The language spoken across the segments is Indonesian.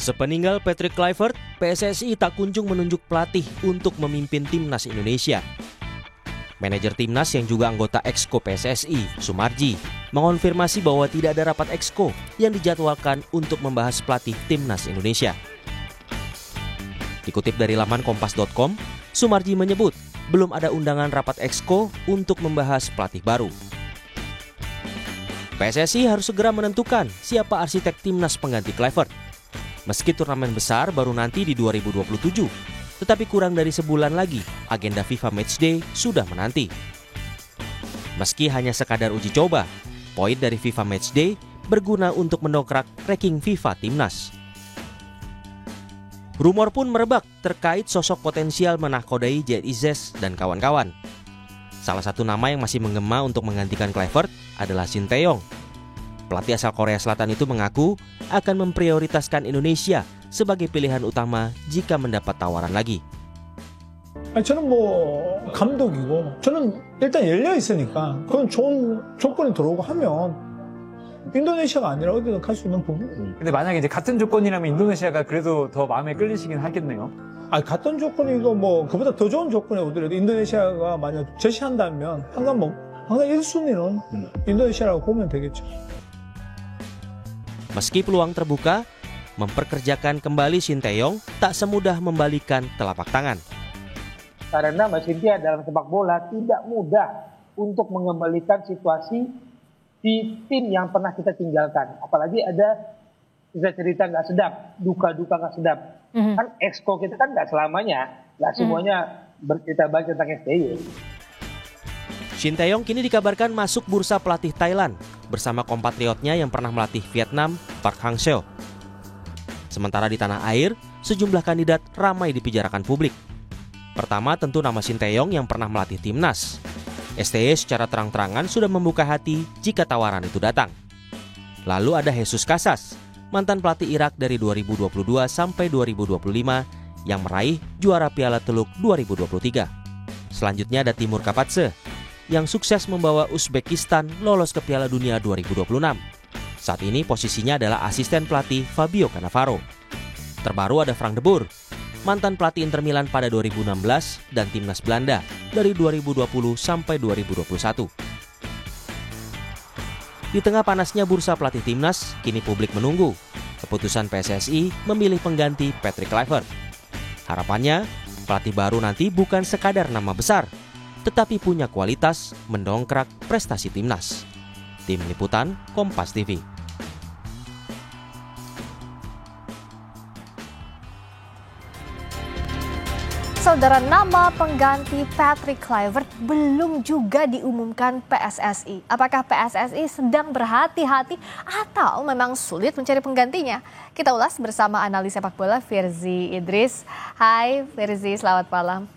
Sepeninggal Patrick Kluivert, PSSI tak kunjung menunjuk pelatih untuk memimpin timnas Indonesia. Manajer timnas yang juga anggota Exco PSSI, Sumarji, mengonfirmasi bahwa tidak ada rapat Exco yang dijadwalkan untuk membahas pelatih timnas Indonesia. Dikutip dari laman kompas.com, Sumarji menyebut belum ada undangan rapat Exco untuk membahas pelatih baru. PSSI harus segera menentukan siapa arsitek timnas pengganti Kluivert. Meski turnamen besar baru nanti di 2027, tetapi kurang dari sebulan lagi agenda FIFA Matchday sudah menanti. Meski hanya sekadar uji coba, poin dari FIFA Matchday berguna untuk mendongkrak ranking FIFA timnas. Rumor pun merebak terkait sosok potensial menakodai Jet Izes dan kawan-kawan. Salah satu nama yang masih menggema untuk menggantikan Kluivert adalah Shin Tae-yong. Pelatih asal Korea Selatan itu mengaku akan memprioritaskan Indonesia sebagai pilihan utama jika mendapat tawaran lagi. 저는 감독이고 저는 일단 열려 있으니까 그건 좋은 조건이 들어오고 하면 인도네시아가 아니라 어디든 갈 수 있는 부분. 근데 만약에 이제 같은 조건이라면 인도네시아가 그래도 더 마음에 끌리시긴 하겠네요. 같은 조건이고 그보다 더 좋은 조건에 오더라도 인도네시아가 만약 제시한다면 항상 1순위는 인도네시아라고 보면 되겠죠. Meski peluang terbuka, memperkerjakan kembali Shin Tae-yong tak semudah membalikan telapak tangan. Karena Mbak Cynthia dalam sepak bola tidak mudah untuk mengembalikan situasi di tim yang pernah kita tinggalkan. Apalagi ada cerita nggak sedap, duka-duka nggak sedap. Kan Exco kita kan nggak selamanya, nggak semuanya bercerita baik tentang STY. Shin Tae-yong kini dikabarkan masuk bursa pelatih Thailand bersama kompatriotnya yang pernah melatih Vietnam, Park Hang-seo. Sementara di tanah air, sejumlah kandidat ramai dibicarakan publik. Pertama tentu nama Shin Tae-yong yang pernah melatih timnas. STY secara terang-terangan sudah membuka hati jika tawaran itu datang. Lalu ada Jesus Casas, mantan pelatih Irak dari 2022 sampai 2025 yang meraih juara Piala Teluk 2023. Selanjutnya ada Timur Kapatse yang sukses membawa Uzbekistan lolos ke Piala Dunia 2026. Saat ini posisinya adalah asisten pelatih Fabio Cannavaro. Terbaru ada Frank de Boer, mantan pelatih Inter Milan pada 2016 dan timnas Belanda dari 2020 sampai 2021. Di tengah panasnya bursa pelatih timnas, kini publik menunggu keputusan PSSI memilih pengganti Patrick Kluivert. Harapannya, pelatih baru nanti bukan sekadar nama besar, tetapi punya kualitas mendongkrak prestasi timnas. Tim Liputan Kompas TV. Saudara, nama pengganti Patrick Kluivert belum juga diumumkan PSSI. Apakah PSSI sedang berhati-hati atau memang sulit mencari penggantinya? Kita ulas bersama analis sepak bola Firzi Idris. Hai Firzi, selamat malam.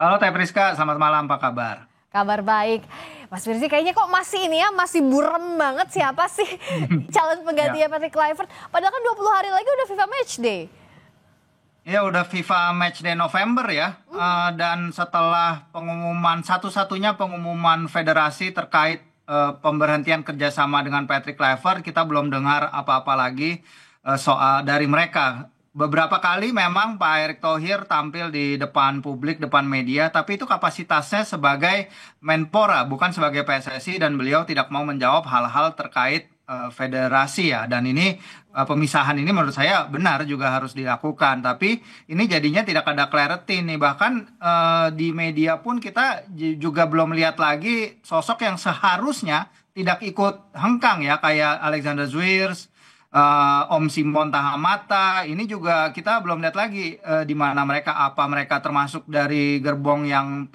Halo Teh Priska, selamat malam, apa kabar? Kabar baik. Mas Firzi kayaknya kok masih masih buram banget siapa sih calon penggantinya Patrick Kluivert. Padahal kan 20 hari lagi udah FIFA Matchday. Ya udah FIFA Matchday November ya. Dan setelah pengumuman, satu-satunya pengumuman federasi terkait pemberhentian kerjasama dengan Patrick Kluivert, kita belum dengar apa-apa lagi soal dari mereka. Beberapa kali memang Pak Erick Thohir tampil di depan publik, depan media, tapi itu kapasitasnya sebagai Menpora, bukan sebagai PSSI, dan beliau tidak mau menjawab hal-hal terkait federasi ya. Dan ini pemisahan ini menurut saya benar juga harus dilakukan, tapi ini jadinya tidak ada clarity nih. Bahkan di media pun kita juga belum lihat lagi sosok yang seharusnya tidak ikut hengkang ya, kayak Alexander Zwiers, Om Simon Tahamata. Ini juga kita belum lihat lagi di mana mereka, apa mereka termasuk dari gerbong yang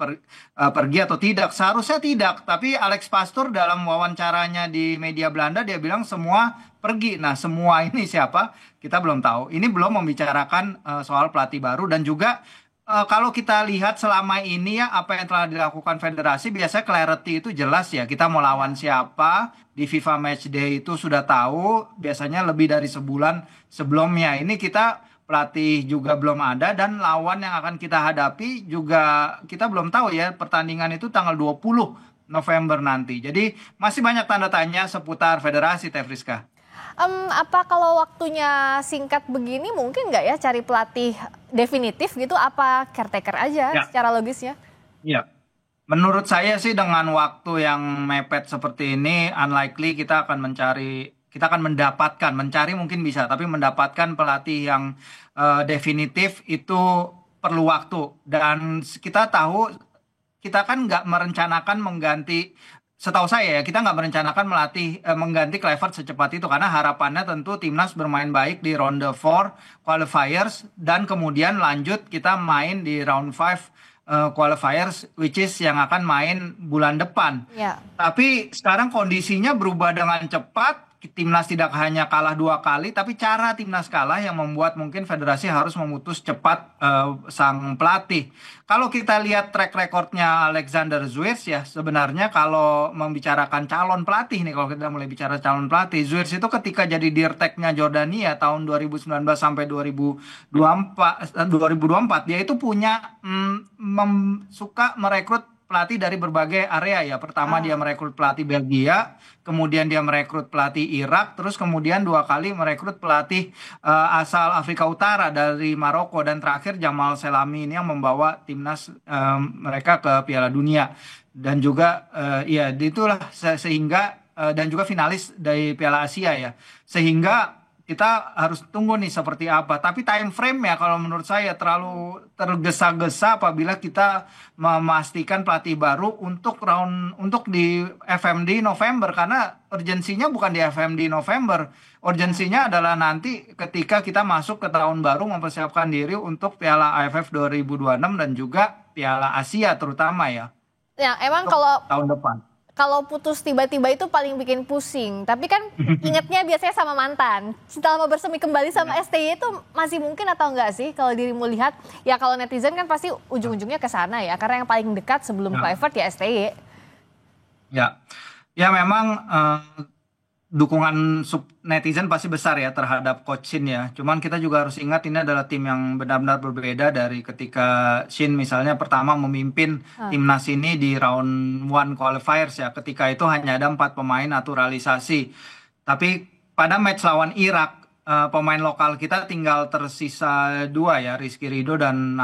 pergi atau tidak. Seharusnya tidak, tapi Alex Pastoor dalam wawancaranya di media Belanda dia bilang semua pergi. Nah, semua ini siapa? Kita belum tahu. Ini belum membicarakan soal pelatih baru. Dan juga kalau kita lihat selama ini ya, apa yang telah dilakukan federasi, biasanya clarity itu jelas ya. Kita mau lawan siapa di FIFA Matchday itu sudah tahu, biasanya lebih dari sebulan sebelumnya. Ini kita pelatih juga belum ada, dan lawan yang akan kita hadapi juga kita belum tahu ya. Pertandingan itu tanggal 20 November nanti. Jadi masih banyak tanda tanya seputar federasi, Teh Friska. Apa kalau waktunya singkat begini mungkin nggak ya cari pelatih definitif gitu? Apa caretaker aja Ya. secara logisnya? Iya. Menurut saya sih dengan waktu yang mepet seperti ini, unlikely kita akan mendapatkan, mencari mungkin bisa, tapi mendapatkan pelatih yang definitif itu perlu waktu. Dan kita tahu, kita kan nggak merencanakan mengganti, setahu saya ya, kita nggak merencanakan mengganti Kluivert secepat itu, karena harapannya tentu timnas bermain baik di ronde 4 qualifiers, dan kemudian lanjut kita main di round 5 qualifiers, which is yang akan main bulan depan. Ya. Tapi sekarang kondisinya berubah dengan cepat. Timnas tidak hanya kalah 2 kali, tapi cara timnas kalah yang membuat mungkin federasi harus memutus cepat sang pelatih. Kalau kita lihat track recordnya Alexander Zuirs ya, sebenarnya kalau membicarakan calon pelatih nih, kalau kita mulai bicara calon pelatih, Zuirs itu ketika jadi dirteknya Jordania tahun 2019 sampai 2024, dia itu punya suka merekrut pelatih dari berbagai area ya. Pertama dia merekrut pelatih Belgia, kemudian dia merekrut pelatih Irak, terus kemudian 2 kali merekrut pelatih asal Afrika Utara dari Maroko, dan terakhir Jamal Selami ini yang membawa timnas mereka ke Piala Dunia. Dan juga ya itulah sehingga dan juga finalis dari Piala Asia ya. Sehingga kita harus tunggu nih seperti apa. Tapi time frame ya kalau menurut saya terlalu tergesa-gesa apabila kita memastikan pelatih baru untuk di FMD November, karena urgensinya bukan di FMD November. Urgensinya adalah nanti ketika kita masuk ke tahun baru mempersiapkan diri untuk Piala AFF 2026 dan juga Piala Asia terutama ya. Ya, emang kalau Tahun depan. putus tiba-tiba itu paling bikin pusing. Tapi kan ingetnya biasanya sama mantan. Cinta lama bersemi kembali sama STY itu masih mungkin atau enggak sih kalau dirimu lihat? Ya kalau netizen kan pasti ujung-ujungnya ke sana ya. Karena yang paling dekat sebelum Kluivert ya STY. Ya, ya memang dukungan netizen pasti besar ya terhadap Coach Shin ya. Cuman kita juga harus ingat ini adalah tim yang benar-benar berbeda dari ketika Shin misalnya pertama memimpin timnas ini di round 1 qualifiers ya. Ketika itu hanya ada 4 pemain naturalisasi. Tapi pada match lawan Irak, pemain lokal kita tinggal tersisa 2 ya, Rizky Ridho dan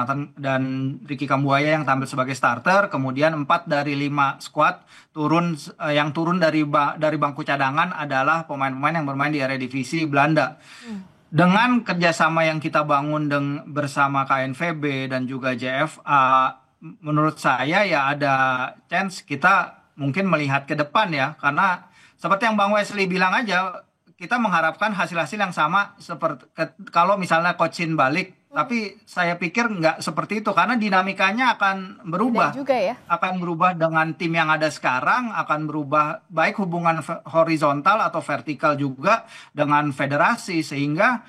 Ricky Kambuaya yang tampil sebagai starter. Kemudian 4 dari 5 squad yang turun dari bangku cadangan adalah pemain-pemain yang bermain di Eredivisie Belanda. Dengan kerjasama yang kita bangun bersama KNVB dan juga JFA, menurut saya ya ada chance kita mungkin melihat ke depan ya, karena seperti yang Bang Wesley bilang aja, kita mengharapkan hasil-hasil yang sama seperti kalau misalnya Coach Shin balik. Tapi saya pikir nggak seperti itu karena dinamikanya akan berubah. Beda juga ya. Akan berubah dengan tim yang ada sekarang, akan berubah baik hubungan horizontal atau vertikal juga dengan federasi, sehingga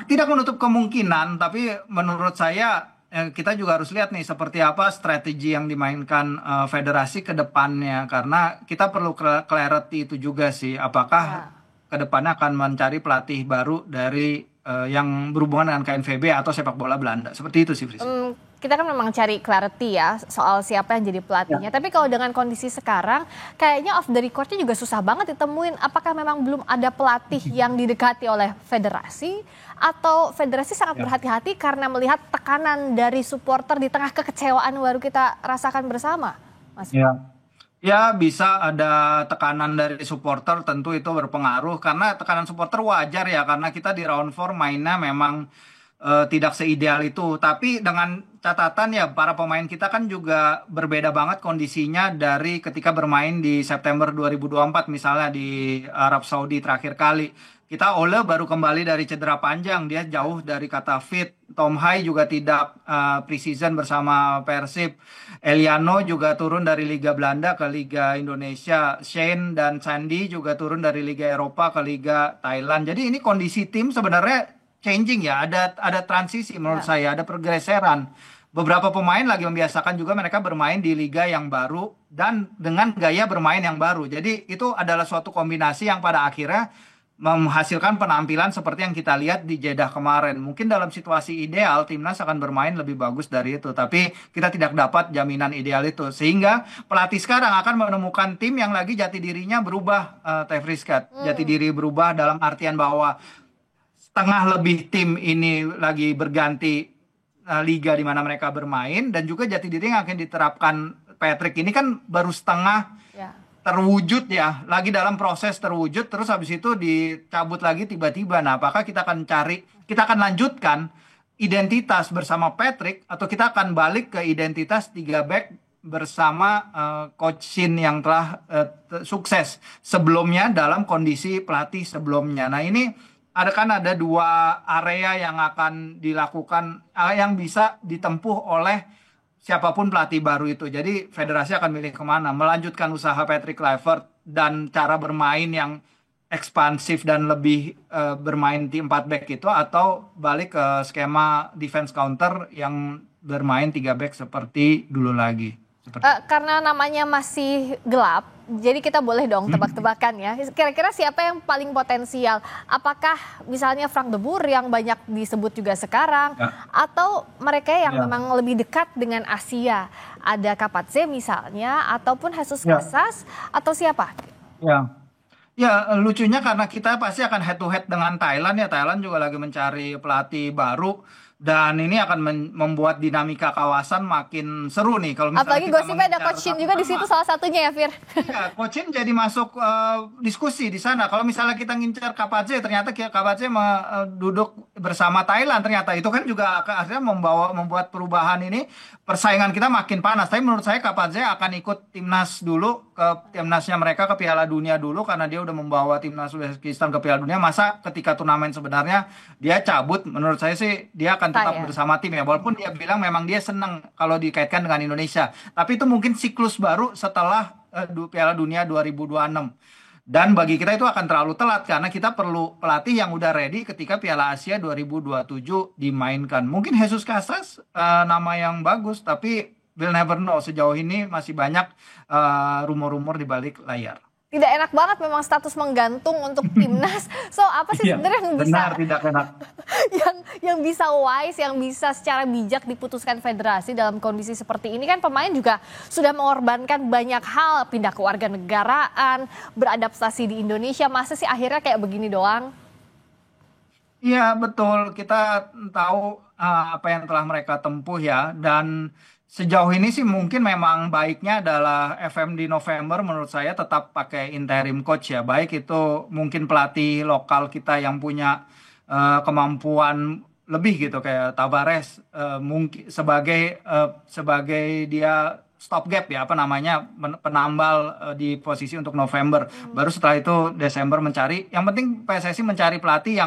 tidak menutup kemungkinan, tapi menurut saya kita juga harus lihat nih seperti apa strategi yang dimainkan federasi ke depannya, karena kita perlu clarity itu juga sih, apakah ke depannya akan mencari pelatih baru dari yang berhubungan dengan KNVB atau sepak bola Belanda. Seperti itu sih, Fris. Kita kan memang cari clarity ya soal siapa yang jadi pelatihnya. Tapi kalau dengan kondisi sekarang, kayaknya off the record-nya juga susah banget ditemuin. Apakah memang belum ada pelatih yang didekati oleh federasi? Atau federasi sangat berhati-hati karena melihat tekanan dari supporter di tengah kekecewaan baru kita rasakan bersama? Mas. Ya bisa ada tekanan dari supporter, tentu itu berpengaruh. Karena tekanan supporter wajar ya, karena kita di round 4 mainnya memang tidak seideal itu. Tapi dengan catatan ya, para pemain kita kan juga berbeda banget kondisinya dari ketika bermain di September 2024 misalnya di Arab Saudi terakhir kali. Kita Ole baru kembali dari cedera panjang, dia jauh dari kata fit. Tom Hai juga tidak preseason bersama Persib. Eliano juga turun dari Liga Belanda ke Liga Indonesia. Shane dan Sandy juga turun dari Liga Eropa ke Liga Thailand. Jadi ini kondisi tim sebenarnya changing ya, ada transisi menurut saya, ada pergeseran. Beberapa pemain lagi membiasakan juga mereka bermain di liga yang baru dan dengan gaya bermain yang baru. Jadi itu adalah suatu kombinasi yang pada akhirnya menghasilkan penampilan seperti yang kita lihat di Jeddah kemarin. Mungkin dalam situasi ideal timnas akan bermain lebih bagus dari itu, tapi kita tidak dapat jaminan ideal itu. Sehingga pelatih sekarang akan menemukan tim yang lagi jati dirinya berubah, Teh Friska. Jati diri berubah dalam artian bahwa setengah lebih tim ini lagi berganti liga di mana mereka bermain, dan juga jati diri yang akan diterapkan Patrick ini kan baru setengah terwujud ya, lagi dalam proses terwujud, terus habis itu dicabut lagi tiba-tiba. Nah, apakah kita akan lanjutkan identitas bersama Patrick, atau kita akan balik ke identitas 3 back bersama Coach Shin yang telah sukses sebelumnya dalam kondisi pelatih sebelumnya. Nah, ini ada 2 area yang akan dilakukan, yang bisa ditempuh oleh siapapun pelatih baru itu. Jadi federasi akan milih kemana, melanjutkan usaha Patrick Kluivert dan cara bermain yang ekspansif dan lebih bermain di 4 back itu, atau balik ke skema defense counter yang bermain 3 back seperti dulu lagi. Karena namanya masih gelap, jadi kita boleh dong tebak-tebakan ya. Kira-kira siapa yang paling potensial? Apakah misalnya Frank de Boer yang banyak disebut juga sekarang, atau mereka yang memang lebih dekat dengan Asia? Ada Kapatze misalnya, ataupun Jesus Casas, atau siapa? Ya, lucunya karena kita pasti akan head to head dengan Thailand ya. Thailand juga lagi mencari pelatih baru. Dan ini akan membuat dinamika kawasan makin seru nih. Kalau misalnya apalagi gosipnya ada Coach Shin juga di situ salah satunya ya, Fir. Iya, Coach Shin jadi masuk diskusi di sana. Kalau misalnya kita ngincar Kapatze, ternyata Kapatze duduk bersama Thailand, ternyata itu kan juga akhirnya membuat perubahan ini, persaingan kita makin panas. Tapi menurut saya Kapatze akan ikut timnas dulu, ke timnasnya mereka, ke Piala Dunia dulu, karena dia udah membawa timnas Uzbekistan ke Piala Dunia. Masa ketika turnamen sebenarnya dia cabut? Menurut saya sih dia akan tetap bersama tim ya, walaupun dia bilang memang dia senang kalau dikaitkan dengan Indonesia, tapi itu mungkin siklus baru setelah Piala Dunia 2026, dan bagi kita itu akan terlalu telat karena kita perlu pelatih yang udah ready ketika Piala Asia 2027 dimainkan. Mungkin Jesus Casas nama yang bagus, tapi we'll never know. Sejauh ini masih banyak rumor-rumor di balik layar. Tidak enak banget memang status menggantung untuk timnas. So apa sih sebenarnya yang bisa tidak enak. yang bisa wise, yang bisa secara bijak diputuskan federasi dalam kondisi seperti ini? Kan pemain juga sudah mengorbankan banyak hal, pindah ke warga negaraan, beradaptasi di Indonesia. Masa sih akhirnya kayak begini doang? Iya betul, kita tahu apa yang telah mereka tempuh ya, dan sejauh ini sih mungkin memang baiknya adalah FM di November menurut saya tetap pakai interim coach ya. Baik itu mungkin pelatih lokal kita yang punya kemampuan lebih gitu, kayak Tavares, mungkin sebagai dia stopgap ya, penambal di posisi untuk November. Baru setelah itu Desember mencari. Yang penting PSSI mencari pelatih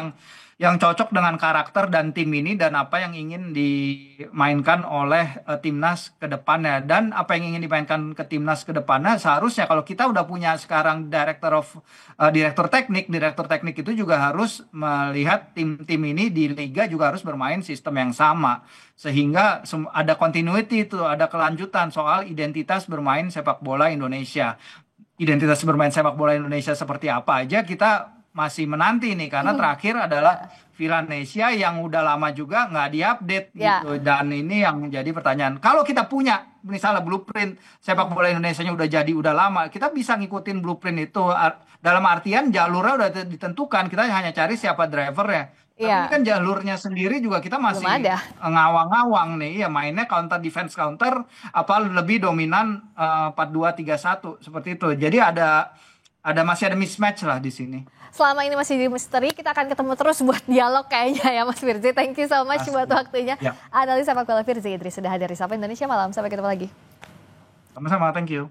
yang cocok dengan karakter dan tim ini, dan apa yang ingin dimainkan oleh timnas ke depannya. Dan apa yang ingin dimainkan ke timnas ke depannya, seharusnya kalau kita udah punya sekarang direktur teknik itu juga harus melihat tim-tim ini di liga juga harus bermain sistem yang sama, sehingga ada continuity itu, ada kelanjutan soal identitas bermain sepak bola Indonesia. Identitas bermain sepak bola Indonesia seperti apa aja kita masih menanti nih, karena terakhir adalah Villanesia yang udah lama juga nggak diupdate gitu. Dan ini yang menjadi pertanyaan. Kalau kita punya misalnya blueprint sepak bola Indonesia-nya udah lama, kita bisa ngikutin blueprint itu. Dalam artian jalurnya udah ditentukan, kita hanya cari siapa drivernya. Tapi kan jalurnya sendiri juga kita masih ngawang-ngawang nih. Ya mainnya counter defense counter, apa lebih dominan 4-2-3-1 seperti itu. Jadi masih ada mismatch lah di sini. Selama ini masih di misteri, kita akan ketemu terus buat dialog kayaknya ya Mas Firzi. Thank you so much buat waktunya. Analis sepak bola Firzi Idris sudah hadir di Sapa Indonesia Malam. Sampai ketemu lagi. Sama-sama, thank you.